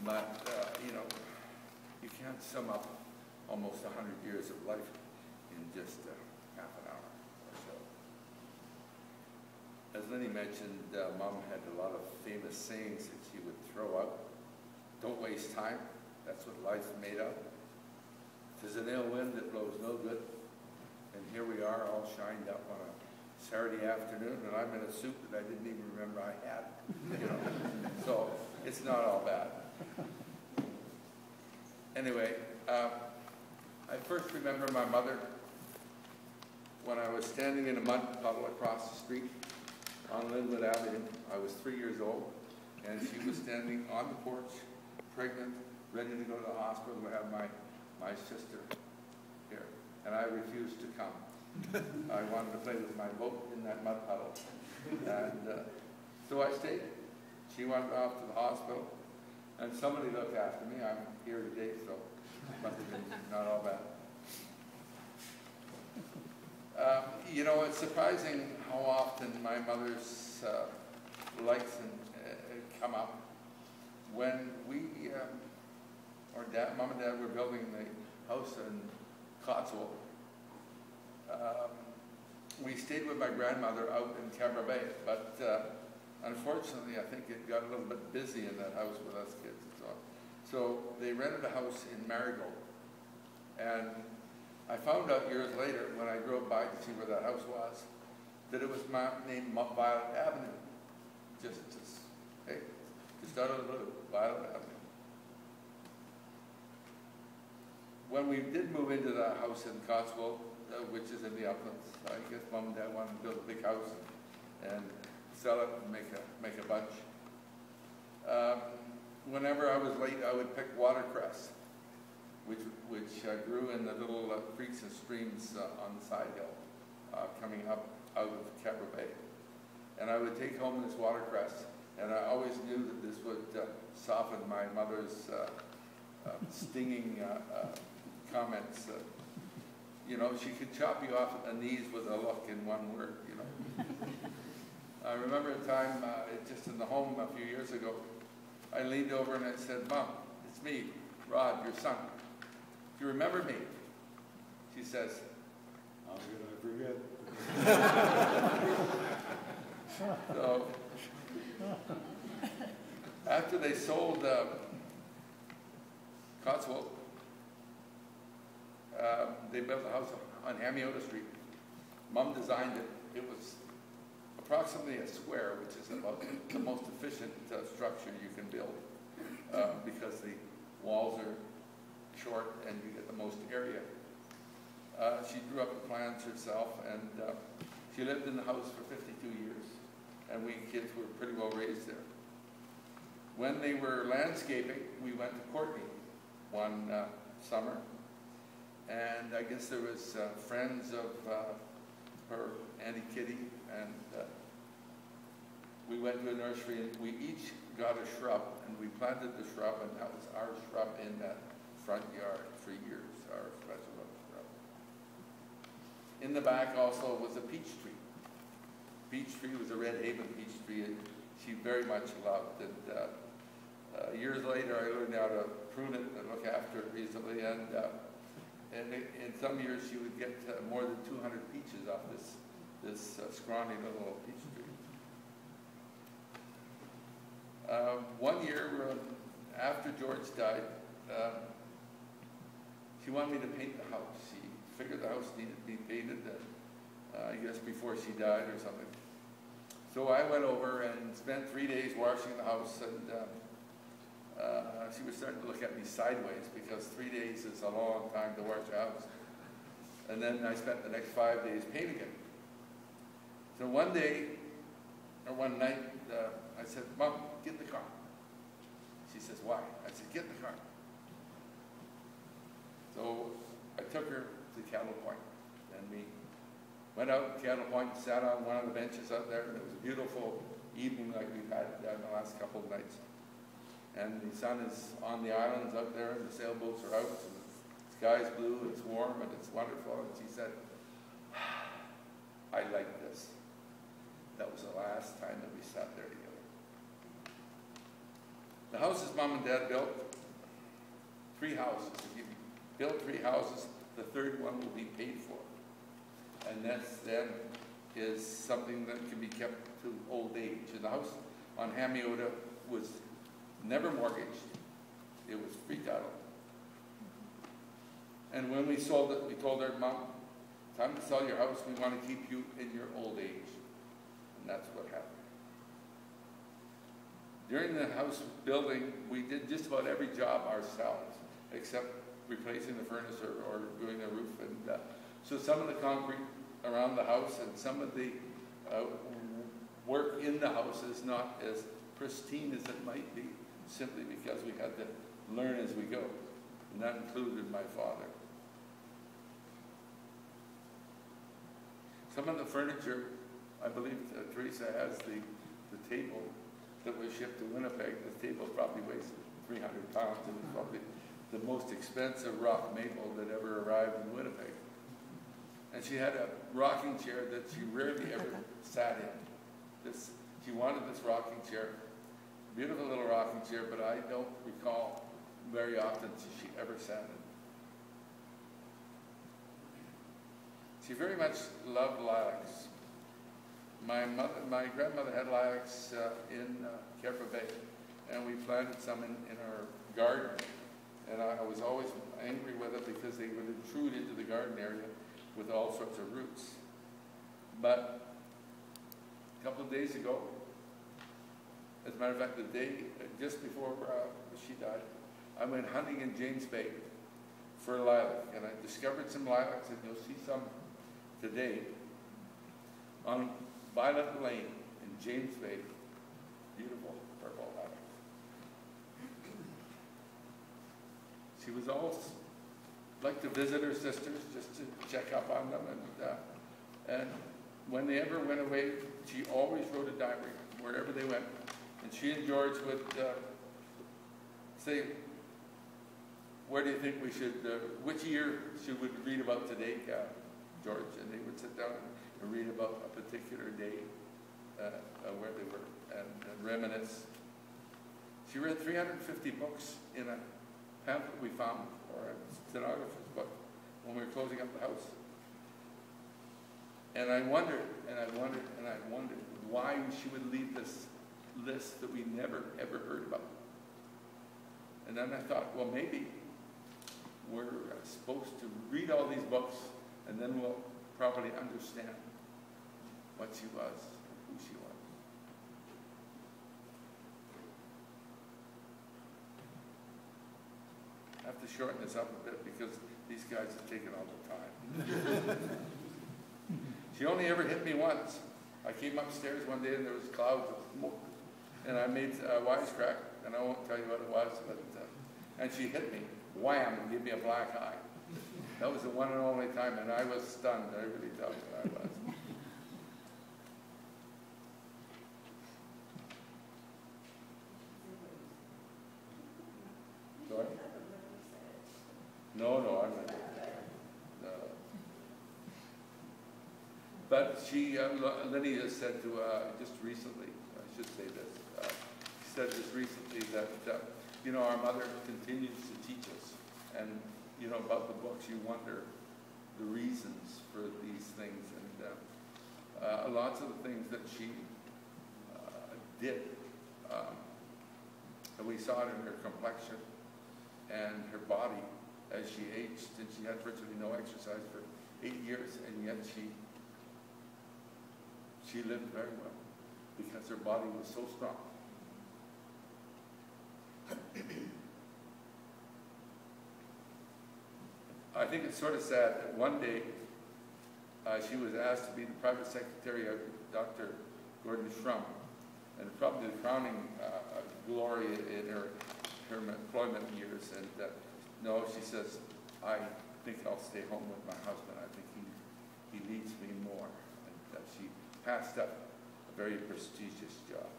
But, you know, you can't sum up almost 100 years of life in just half an hour or so. As Lenny mentioned, Mom had a lot of famous sayings that she would throw out. Don't waste time. That's what life's made of. There's an ill wind that blows no good. And here we are all shined up on a Saturday afternoon, and I'm in a suit that I didn't even remember I had. You know? So it's not all bad. Anyway, I first remember my mother when I was standing in a mud puddle across the street on Linwood Avenue. I was 3 years old, and she was standing on the porch, pregnant, ready to go to the hospital to have my sister here. And I refused to come. I wanted to play with my boat in that mud puddle. And so I stayed. She went off to the hospital, and somebody looked after me. I'm here today, so it must have been not all bad. You know, it's surprising how often my mother's likes come up. When we, or Mom and Dad were building the house in Cotswold, we stayed with my grandmother out in Cabra Bay, but unfortunately, I think it got a little bit busy in that house with us kids and so on. So they rented a house in Marigold, and I found out years later when I drove by to see where that house was, that it was named Violet Avenue. Just out of the blue, Violet Avenue. When we did move into the house in Cotswold, which is in the uplands, I guess Mom and Dad wanted to build a big house and sell it and make a bunch. Whenever I was late, I would pick watercress, which grew in the little creeks and streams on the side hill coming up out of Cabra Bay. And I would take home this watercress, and I always knew that this would soften my mother's stinging comments. You know, she could chop you off at the knees with a look in one word, you know. I remember a time, just in the home a few years ago, I leaned over and I said, "Mom, it's me, Rod, your son. Do you remember me?" She says, "How could I forget?" So, after they sold Cotswold, they built a house on Hamiota Street. Mom designed it. It was approximately a square, which is about the most efficient structure you can build because the walls are short and you get the most area. She drew up the plans herself, and she lived in the house for 52 years, and we kids were pretty well raised there. When they were landscaping, we went to Courtney one summer, and I guess there was friends of her, Auntie Kitty, and we went to a nursery, and we each got a shrub, and we planted the shrub, and that was our shrub in that front yard, 3 years, our special little shrub. In the back also was a peach tree. Peach tree was a Red Haven peach tree, and she very much loved. And years later, I learned how to prune it and look after it reasonably, and in some years she would get more than 200 peaches off this scrawny little peach tree. One year, after George died, she wanted me to paint the house. She figured the house needed to be painted, I guess before she died or something. So I went over and spent 3 days washing the house, and she was starting to look at me sideways because 3 days is a long time to wash a house. And then I spent the next 5 days painting it. So one day, or one night, I said, "Mom, get in the car." She says, "Why?" I said, "Get in the car." So I took her to Cattle Point, and we went out to Cattle Point and sat on one of the benches out there, and it was a beautiful evening like we've had in the last couple of nights. And the sun is on the islands out there, and the sailboats are out, and the sky's blue, and it's warm, and it's wonderful. And she said, "I like this." That was the last time that we sat there together. The houses Mom and Dad built, 3 houses. If you build 3 houses, the 3rd one will be paid for. And that then is something that can be kept to old age. And the house on Hamiota was never mortgaged. It was free title. And when we sold it, we told our mom, time to sell your house, we want to keep you in your old age. And that's what happened. During the house building, we did just about every job ourselves, except replacing the furnace or doing the roof. And so some of the concrete around the house and some of the work in the house is not as pristine as it might be, simply because we had to learn as we go. And that included my father. Some of the furniture, I believe Teresa has the table that was shipped to Winnipeg. The table probably weighs 300 pounds. It was probably the most expensive rock maple that ever arrived in Winnipeg. And she had a rocking chair that she rarely ever sat in. She wanted this rocking chair, beautiful little rocking chair, but I don't recall very often she ever sat in. She very much loved lilacs. My grandmother had lilacs in Kerpa Bay, and we planted some in our garden. And I was always angry with it because they would intrude into the garden area with all sorts of roots. But a couple of days ago, as a matter of fact, the day just before she died, I went hunting in James Bay for lilac, and I discovered some lilacs, and you'll see some today on Violet Lane in James Bay. Beautiful purple lilacs. She was always like to visit her sisters just to check up on them, and when they ever went away, she always wrote a diary wherever they went. And she and George would say, where do you think we should, which year should we read about today, George? And they would sit down and read about a particular day where they were and reminisce. She read 350 books in a pamphlet we found, or a stenographer's book, when we were closing up the house. And I wondered, and I wondered, and I wondered why she would leave this list that we never, ever heard about. And then I thought, well, maybe we're supposed to read all these books, and then we'll properly understand what she was, who she was. I have to shorten this up a bit because these guys have taken all the time. She only ever hit me once. I came upstairs one day and there was clouds of smoke, and I made a wisecrack, and I won't tell you what it was, but and she hit me, wham, and gave me a black eye. That was the one and only time, and I was stunned. I really thought that I was. Sorry? No, I'm not. No. But she, Lenny has said to, just recently, I should say this, she said this recently that, you know, our mother continues to teach us, and, you know, about the books, you wonder the reasons for these things, and lots of the things that she did, and we saw it in her complexion and her body as she aged, and she had virtually no exercise for 8 years, and yet she lived very well because her body was so strong. I think it's sort of sad that one day she was asked to be the private secretary of Dr. Gordon Shrum, and probably the crowning glory in her employment years. And no, she says, I think I'll stay home with my husband. I think he needs me more. And she passed up a very prestigious job.